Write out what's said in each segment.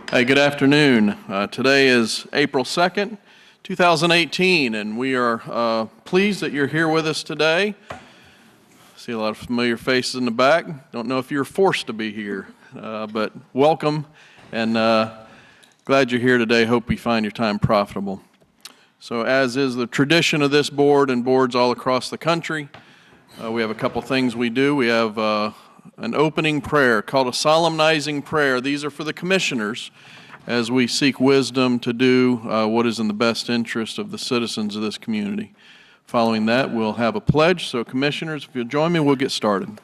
Hey, good afternoon. Today is April 2nd, 2018, and we are pleased that you're here with us today. See a lot of familiar faces in the back. Don't know if you're forced to be here, but welcome, and glad you're here today. Hope you find your time profitable. So as is the tradition of this board and boards all across the country, we have a couple things we do. We have an opening prayer called a solemnizing prayer. These are for the commissioners as we seek wisdom to do what is in the best interest of the citizens of this community. Following that, we'll have a pledge. So commissioners, if you'll join me, we'll get started.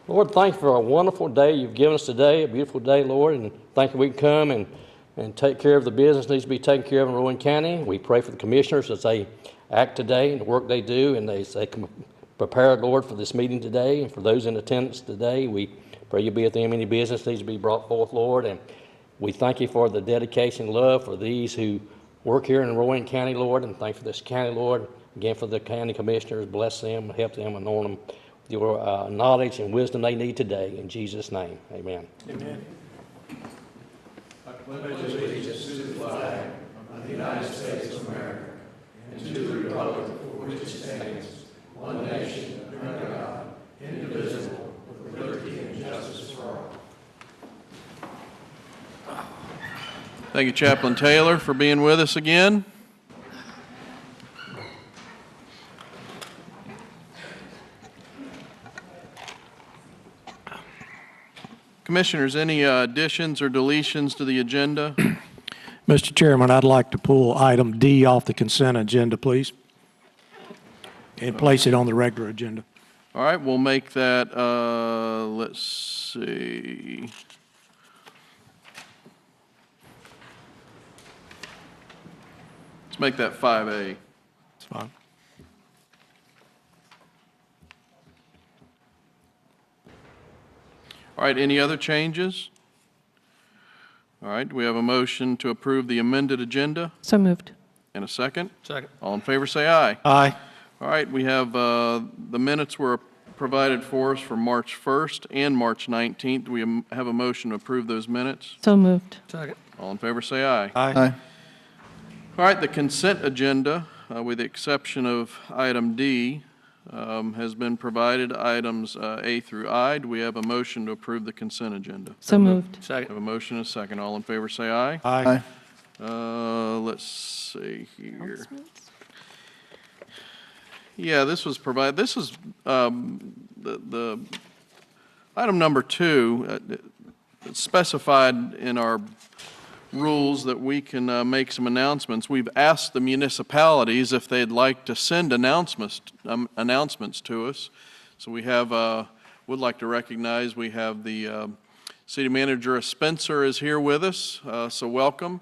Lord, thank you for a wonderful day you've given us today, a beautiful day, Lord, and thank you we can come and take care of the business that needs to be taken care of in Rowan County. We pray for the commissioners as they act today and the work they do, and they can prepare, Lord, for this meeting today. And for those in attendance today, we pray you be with them. Any business needs to be brought forth, Lord. And we thank you for the dedication and love for these who work here in Rowan County, Lord, and thank you for this county, Lord. Again, for the county commissioners, bless them, help them, anoint them with your knowledge and wisdom they need today. In Jesus' name, amen. Amen. I pledge allegiance to the flag of the United States of America and to the republic for which it stands, one nation, under God, indivisible, with liberty and justice for all. Thank you, Chaplain Taylor, for being with us again. Commissioners, any additions or deletions to the agenda? Mr. Chairman, I'd like to pull item D off the consent agenda, please, and place it on the regular agenda. All right, we'll make that, let's see. Let's make that 5A. It's fine. All right, any other changes? All right, do we have a motion to approve the amended agenda? So moved. And a second? Second. All in favor say aye. Aye. All right, we have the minutes were provided for us for March 1st and March 19th. Do we have a motion to approve those minutes? So moved. Second. All in favor say aye. Aye. All right, the consent agenda, with the exception of item D, has been provided. Items A through I. Do we have a motion to approve the consent agenda? So moved. We Second. have a motion and a second. All in favor say aye. Aye. Let's see here. Yeah, this was provided. This is the item number 2. It's specified in our rules that we can make some announcements. We've asked the municipalities if they'd like to send announcements to us. So we have would like to recognize we have the city manager Spencer is here with us. So welcome.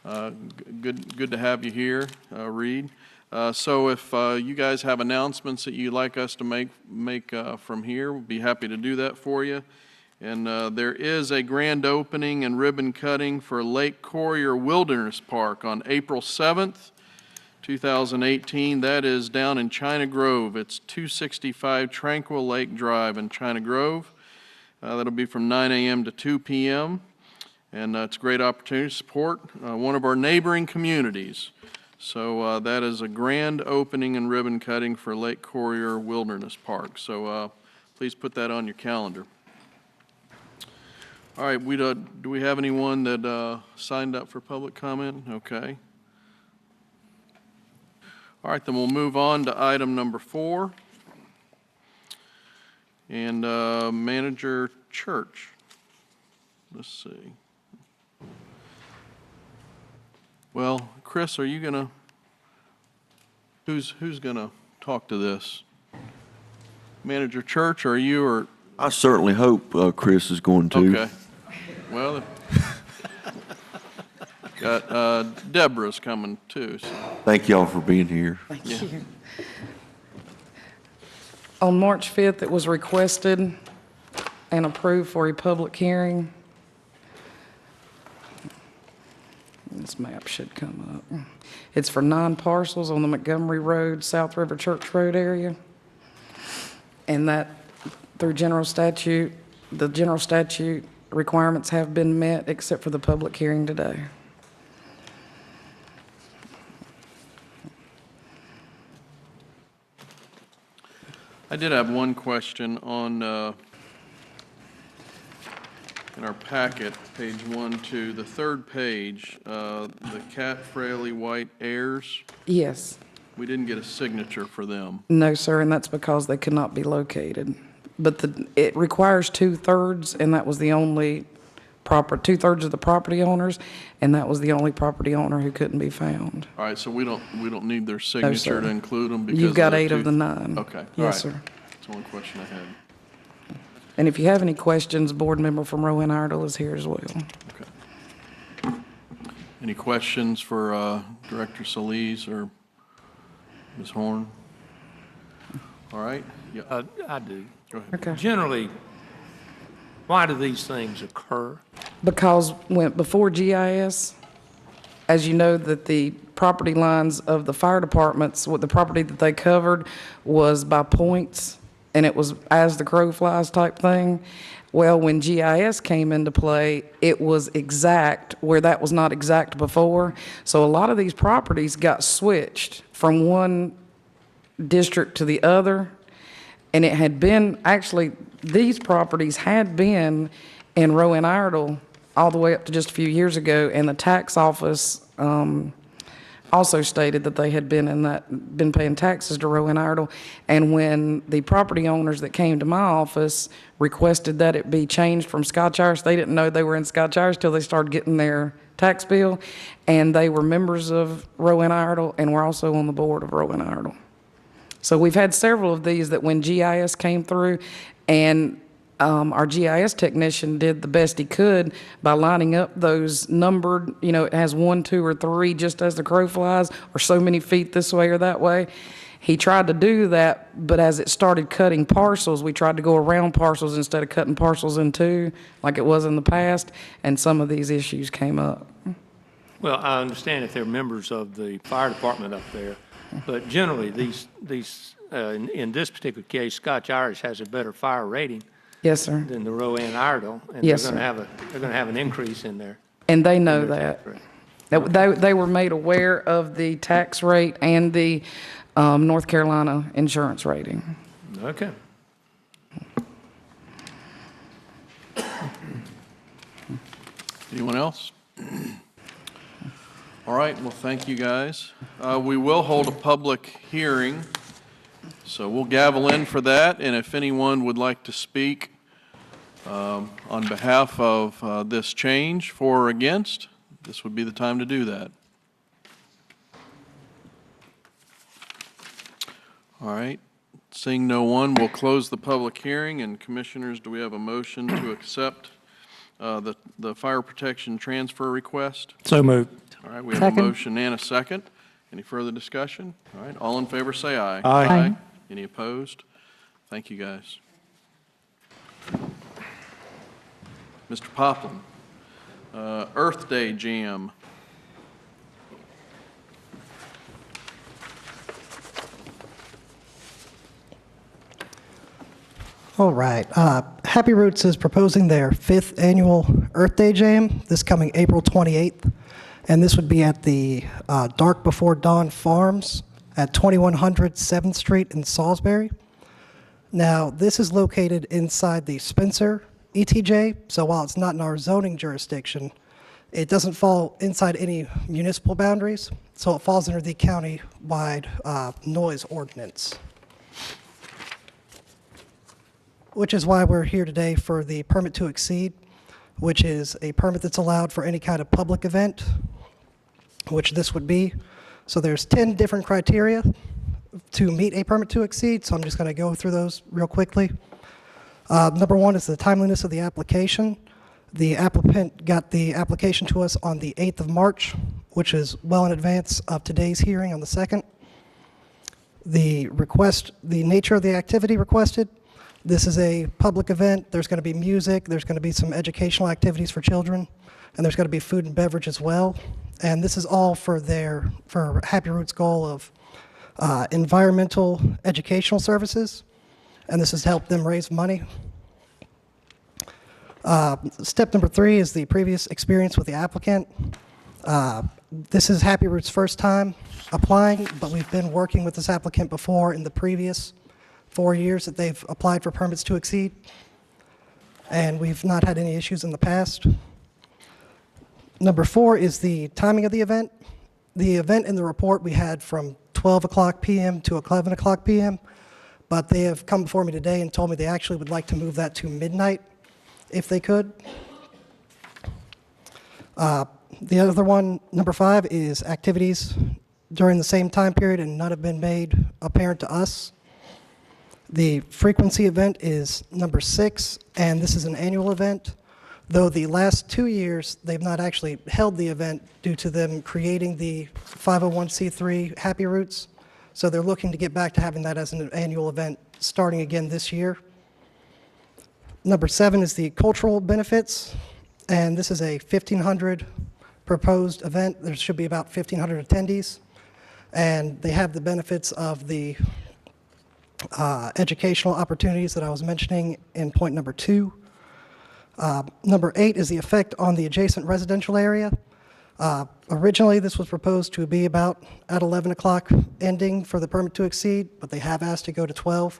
Good to have you here, Reed. So if you guys have announcements that you'd like us to make from here, we'll be happy to do that for you. And there is a grand opening and ribbon cutting for Lake Courier Wilderness Park on April 7th, 2018. That is down in China Grove. It's 265 Tranquil Lake Drive in China Grove. That'll be from 9 a.m. to 2 p.m. And it's a great opportunity to support one of our neighboring communities. So that is a grand opening and ribbon cutting for Lake Courier Wilderness Park. So please put that on your calendar. All right, do we have anyone that signed up for public comment? Okay. All right, then we'll move on to item number 4. And Manager Church. Let's see. Well, Chris, are you gonna? Who's gonna talk to this? Manager Church, are you or? I certainly hope Chris is going to. Okay. Well, got Deborah's coming too. So. Thank y'all for being here. Thank you. On March 5th, it was requested and approved for a public hearing. This map should come up. It's for 9 parcels on the Montgomery Road, South River Church Road area. And that, through general statute, the general statute requirements have been met, except for the public hearing today. I did have one question on, in our packet, page 1, 2, the third page, the Cat Fraley White heirs. Yes. We didn't get a signature for them. No, sir, and that's because they could not be located. But it requires 2/3, and that was the only proper, 2/3 of the property owners, and that was the only property owner who couldn't be found. All right, so we don't need their signature to include them because You've got they're 8 of two- the 9. Okay, all Yes, right. sir. That's the only question I had. And if you have any questions, a board member from Rowan Iredell is here as well. Okay. Any questions for Director Solis or Ms. Horn? All right, yeah, I do. go ahead. Okay. Generally, why do these things occur? Because before GIS, as you know, that the property lines of the fire departments, what the property that they covered was by points, and it was as the crow flies type thing. Well, when GIS came into play, it was exact where that was not exact before. So a lot of these properties got switched from one district to the other. And it had been, actually, these properties had been in Rowan Iredell all the way up to just a few years ago, and the tax office also stated that they had been paying taxes to Rowan Iredell. And when the property owners that came to my office requested that it be changed from Scotch Irish, they didn't know they were in Scotch Irish till they started getting their tax bill, and they were members of Rowan Iredell and were also on the board of Rowan Iredell. So we've had several of these that when GIS came through, and our GIS technician did the best he could by lining up those numbered, it has 1, 2, or 3 just as the crow flies, or so many feet this way or that way. He tried to do that, but as it started cutting parcels, we tried to go around parcels instead of cutting parcels in two, like it was in the past, and some of these issues came up. Well, I understand if they're members of the fire department up there, but generally, these in this particular case, Scotch Irish has a better fire rating Yes, sir. than the Rowan Iredell, and Yes, they're sir. going to have an increase in there. And they know that. They were made aware of the tax rate and the North Carolina insurance rating. Okay. Anyone else? All right, well, thank you, guys. We will hold a public hearing, so we'll gavel in for that, and if anyone would like to speak on behalf of this change, for or against, this would be the time to do that. All right, seeing no one, we'll close the public hearing, and Commissioners, do we have a motion to accept the fire protection transfer request? So moved. All right, we have a motion and a second. Any further discussion? All right, all in favor say aye. Aye. Any opposed? Thank you, guys. Mr. Poplin, Earth Day Jam. All right. Happy Roots is proposing their 5th annual Earth Day Jam this coming April 28th. And this would be at the Dark Before Dawn Farms at 2100 7th Street in Salisbury. Now, this is located inside the Spencer ETJ, so while it's not in our zoning jurisdiction, it doesn't fall inside any municipal boundaries, so it falls under the county-wide noise ordinance. Which is why we're here today for the permit to exceed, which is a permit that's allowed for any kind of public event, which this would be. So there's 10 different criteria to meet a permit to exceed, so I'm just going to go through those real quickly. Number one is the timeliness of the application. The applicant got the application to us on the 8th of March, which is well in advance of today's hearing on the 2nd. The nature of the activity requested. This is a public event. There's going to be music. There's going to be some educational activities for children. And there's going to be food and beverage as well. And this is all for Happy Roots' goal of environmental educational services. And this has helped them raise money. Step number 3 is the previous experience with the applicant. This is Happy Roots' first time applying, but we've been working with this applicant before in the previous 4 years that they've applied for permits to exceed, and we've not had any issues in the past. Number 4 is the timing of the event. The event in the report we had from 12 o'clock p.m. to 11 o'clock p.m., but they have come before me today and told me they actually would like to move that to midnight if they could. The other one, number 5, is activities during the same time period, and none have been made apparent to us. The frequency event is number 6, and this is an annual event, though the last 2 years, they've not actually held the event due to them creating the 501c3 Happy Roots. So they're looking to get back to having that as an annual event starting again this year. Number 7 is the cultural benefits, and this is a 1,500 proposed event. There should be about 1,500 attendees, and they have the benefits of the educational opportunities that I was mentioning in point number 2. Number 8 is the effect on the adjacent residential area. Originally, this was proposed to be about at 11 o'clock ending for the permit to exceed, but they have asked to go to 12.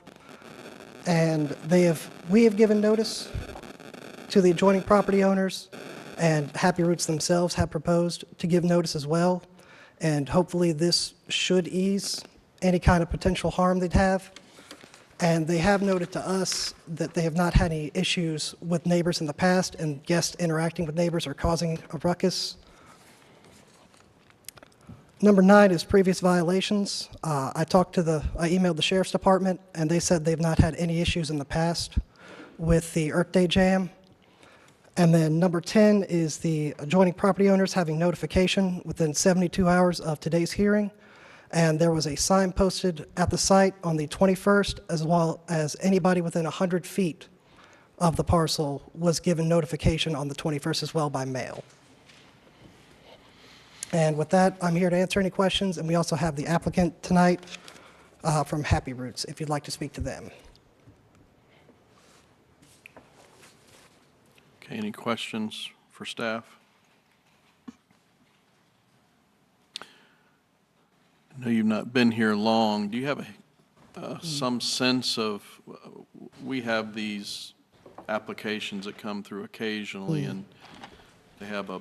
And we have given notice to the adjoining property owners, and Happy Roots themselves have proposed to give notice as well. And hopefully this should ease any kind of potential harm they'd have. And they have noted to us that they have not had any issues with neighbors in the past, and guests interacting with neighbors or causing a ruckus. Number 9 is previous violations. I emailed the Sheriff's Department, and they said they've not had any issues in the past with the Earth Day Jam. And then number 10 is the adjoining property owners having notification within 72 hours of today's hearing. And there was a sign posted at the site on the 21st, as well as anybody within 100 feet of the parcel was given notification on the 21st as well by mail. And with that, I'm here to answer any questions, and we also have the applicant tonight from Happy Roots, if you'd like to speak to them. Okay, any questions for staff? I know you've not been here long. Do you have some sense of, we have these applications that come through occasionally, and they have a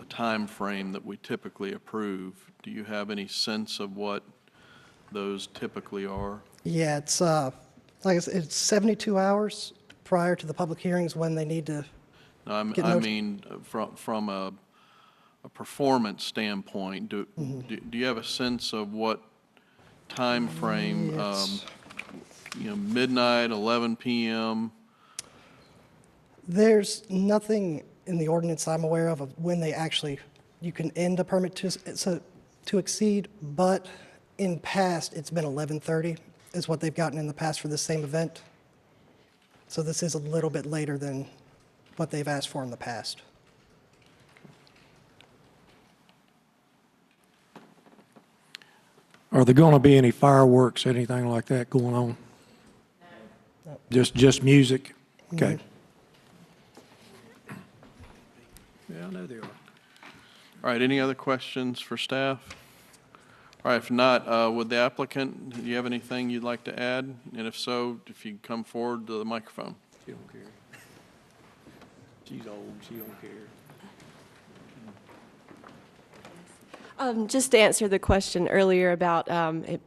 time frame that we typically approve. Do you have any sense of what those typically are? Yeah, it's like I said, it's 72 hours prior to the public hearings when they need to. No, I mean, from a performance standpoint, do you have a sense of what time frame? Yes. Midnight, 11 p.m. There's nothing in the ordinance I'm aware of when you can end a permit to exceed, but in past, it's been 11:30 is what they've gotten in the past for the same event. So this is a little bit later than what they've asked for in the past. Are there going to be any fireworks, anything like that going on? No. Just music? Okay. Yeah, I know they are. All right, any other questions for staff? All right, if not, would the applicant, do you have anything you'd like to add? And if so, if you come forward to the microphone. She don't care. She's old, she don't care. Just to answer the question earlier about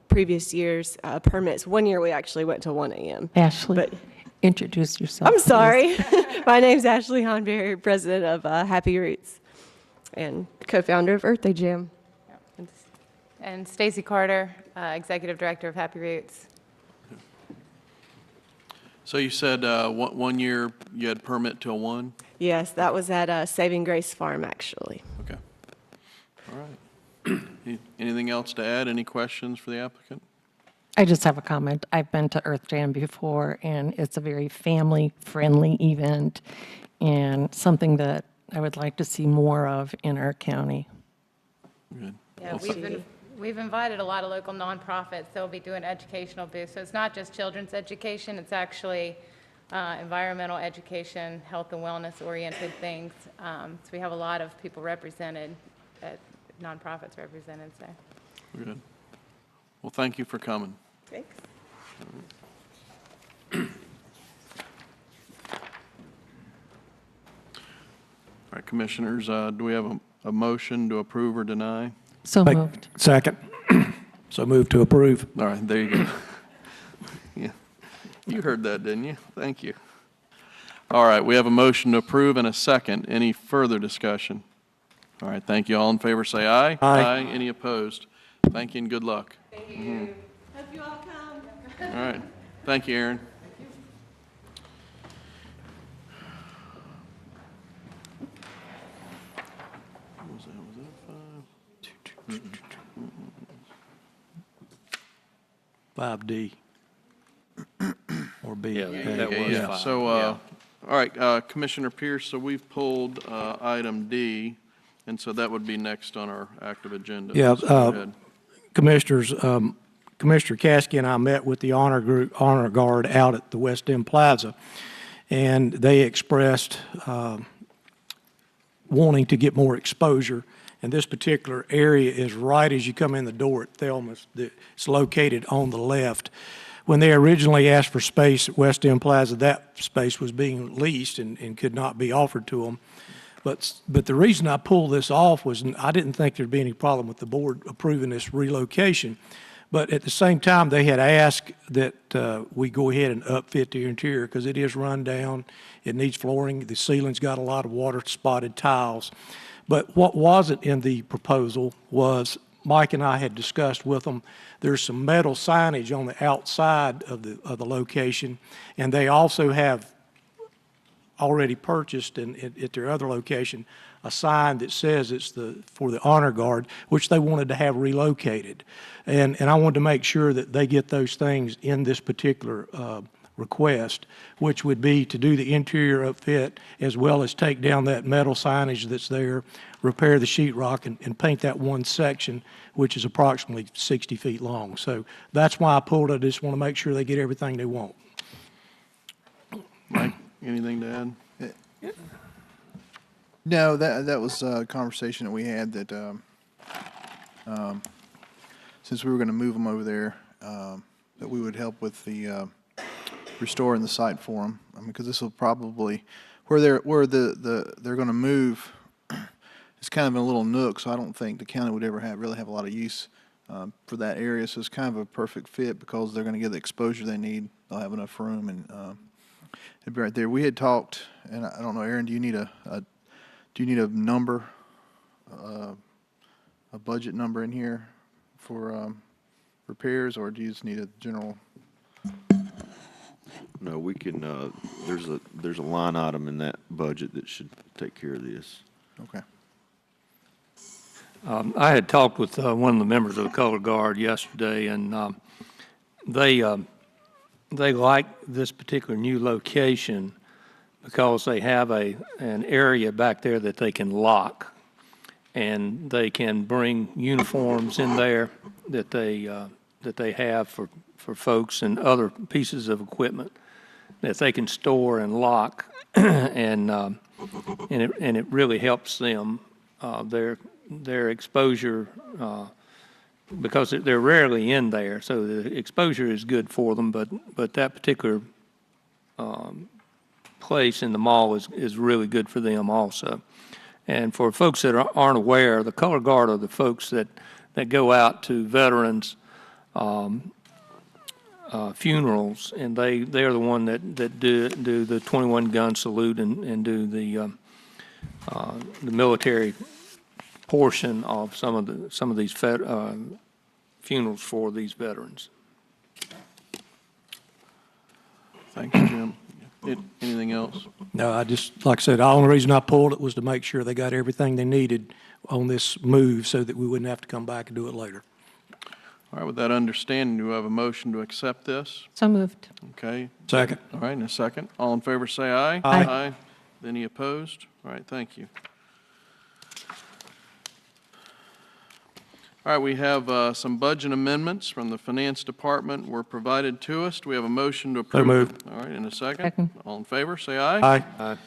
previous years' permits, one year we actually went to 1 a.m. Ashley, But introduce yourself. I'm please. sorry. My name's Ashley Honberry, president of Happy Roots and co-founder of Earth Day Jam. And Stacy Carter, executive director of Happy Roots. So you said 1 year you had permit till 1? Yes, that was at Saving Grace Farm, actually. Okay. All right. Anything else to add? Any questions for the applicant? I just have a comment. I've been to Earth Jam before, and it's a very family-friendly event and something that I would like to see more of in our county. Good. Yeah, Well, we've invited a lot of local nonprofits. They'll be doing educational booths. So it's not just children's education. It's actually environmental education, health and wellness-oriented things. So we have a lot of people represented, nonprofits represented, so. Good. Well, thank you for coming. Thanks. All right, Commissioners, do we have a motion to approve or deny? So moved. Second. So move to approve. All right, there you go. Yeah, you heard that, didn't you? Thank you. All right, we have a motion to approve and a second. Any further discussion? All right, thank you. All in favor, say aye. Aye. Any opposed? Thank you and good luck. Thank you. Hope you all come. All right, thank you, Aaron. What was that? Was that 5D. Or B. Yeah, that was Yeah, 5. so, Yeah. all right, Commissioner Pierce, so we've pulled item D, and so that would be next on our active agenda. Yeah, So go ahead. Commissioners, Commissioner Caskey and I met with the Honor Guard out at the West End Plaza, and they expressed wanting to get more exposure. And this particular area is right as you come in the door at Thelma's. It's located on the left. When they originally asked for space at West End Plaza, that space was being leased and could not be offered to them. But the reason I pulled this off was I didn't think there'd be any problem with the board approving this relocation. But at the same time, they had asked that we go ahead and upfit the interior because it is run down. It needs flooring. The ceiling's got a lot of water-spotted tiles. But what wasn't in the proposal was Mike and I had discussed with them, there's some metal signage on the outside of the location, and they also have already purchased at their other location a sign that says it's for the Honor Guard, which they wanted to have relocated. And I wanted to make sure that they get those things in this particular request, which would be to do the interior upfit as well as take down that metal signage that's there, repair the sheetrock, and paint that one section, which is approximately 60 feet long. So that's why I pulled it. I just want to make sure they get everything they want. Mike, anything to add? No, that was a conversation that we had that since we were going to move them over there, that we would help with the restoring the site for them. I mean, because this will probably where they're going to move. It's kind of in a little nook, so I don't think the county would ever really have a lot of use for that area. So it's kind of a perfect fit because they're going to get the exposure they need. They'll have enough room, and it'd be right there. We had talked, and I don't know, Aaron, do you need a number, a budget number in here for repairs, or do you just need a general? No, we can, there's a line item in that budget that should take care of this. Okay. I had talked with one of the members of the Color Guard yesterday, and they like this particular new location because they have an area back there that they can lock, and they can bring uniforms in there that they have for folks and other pieces of equipment that they can store and lock, and it really helps them. Their exposure, because they're rarely in there, so the exposure is good for them, but that particular place in the mall is really good for them also. And for folks that aren't aware, the Color Guard are the folks that go out to veterans funerals, and they are the one that do the 21 gun salute and do the military portion of some of these funerals for these veterans. Thank you, Jim. Anything else? No, I just, like I said, the only reason I pulled it was to make sure they got everything they needed on this move so that we wouldn't have to come back and do it later. All right, with that understanding, do we have a motion to accept this? So moved. Okay. Second. All right, in a second. All in favor, say aye. Aye. Aye. Any opposed? All right, thank you. All right, we have some budget amendments from the Finance Department were provided to us. Do we have a motion to approve? moved. All right, in a second. Second. All in favor, say aye. Aye.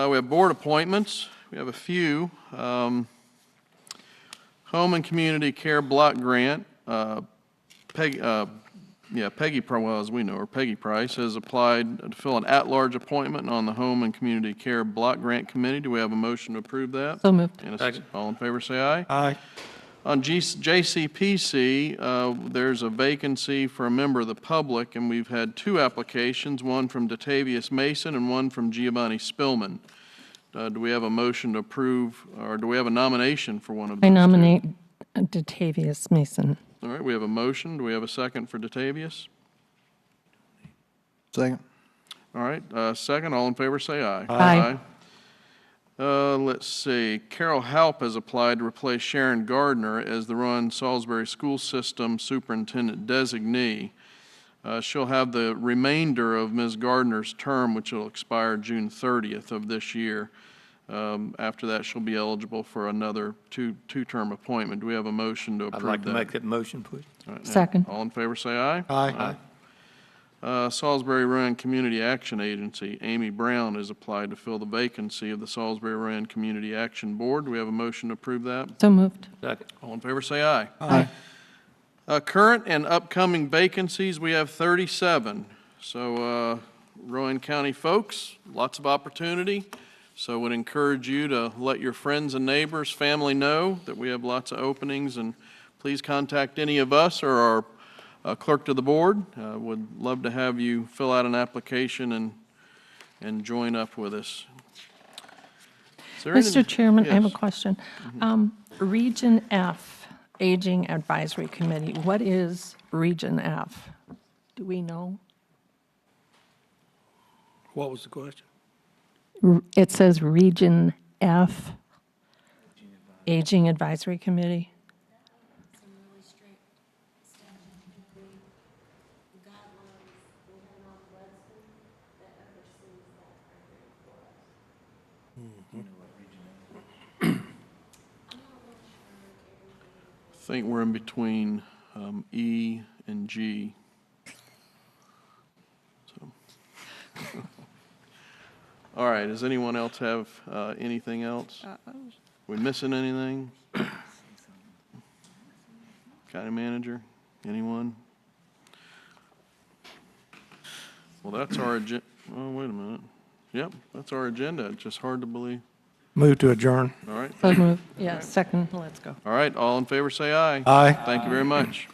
We have board appointments. We have a few. Home and Community Care Block Grant, Peggy, well, as we know her, Peggy Price, has applied to fill an at-large appointment on the Home and Community Care Block Grant Committee. Do we have a motion to approve that? So moved. And a all in favor, say aye. Aye. On JCPC, there's a vacancy for a member of the public, and we've had 2 applications, one from Datavius Mason and one from Giovanni Spillman. Do we have a motion to approve, or do we have a nomination for one of those I two? nominate Datavius Mason. All right, we have a motion. Do we have a second for Datavius? Second. All right, second. All in favor, say aye. Aye. Let's see. Carol Halp has applied to replace Sharon Gardner as the Rowan Salisbury School System Superintendent Designee. She'll have the remainder of Ms. Gardner's term, which will expire June 30th of this year. After that, she'll be eligible for another two-term appointment. Do we have a motion to approve I'd that? like to make that motion, please. All right, now, Second. All in favor, say aye. Aye. Salisbury Rowan Community Action Agency, Amy Brown has applied to fill the vacancy of the Salisbury Rowan Community Action Board. Do we have a motion to approve that? So moved. Second. All in favor, say aye. Aye. Current and upcoming vacancies, we have 37. So Rowan County folks, lots of opportunity. So would encourage you to let your friends and neighbors, family know that we have lots of openings, and please contact any of us or our clerk to the board. Would love to have you fill out an application and join up with us. Is there Mr. any- Chairman, I have a Yes. question. Region F, Aging Advisory Committee, what is Region F? Do we know? What was the question? It says Region F, Aging Advisory Committee. I think we're in between E and G. So. All right, does anyone else have anything else? We missing anything? County manager, anyone? Well, that's our agenda. Oh, wait a minute. Yep, that's our agenda. It's just hard to believe. Move to adjourn. All right. So moved. Yeah, second, let's go. All right, all in favor, say aye. Aye. Thank you very much.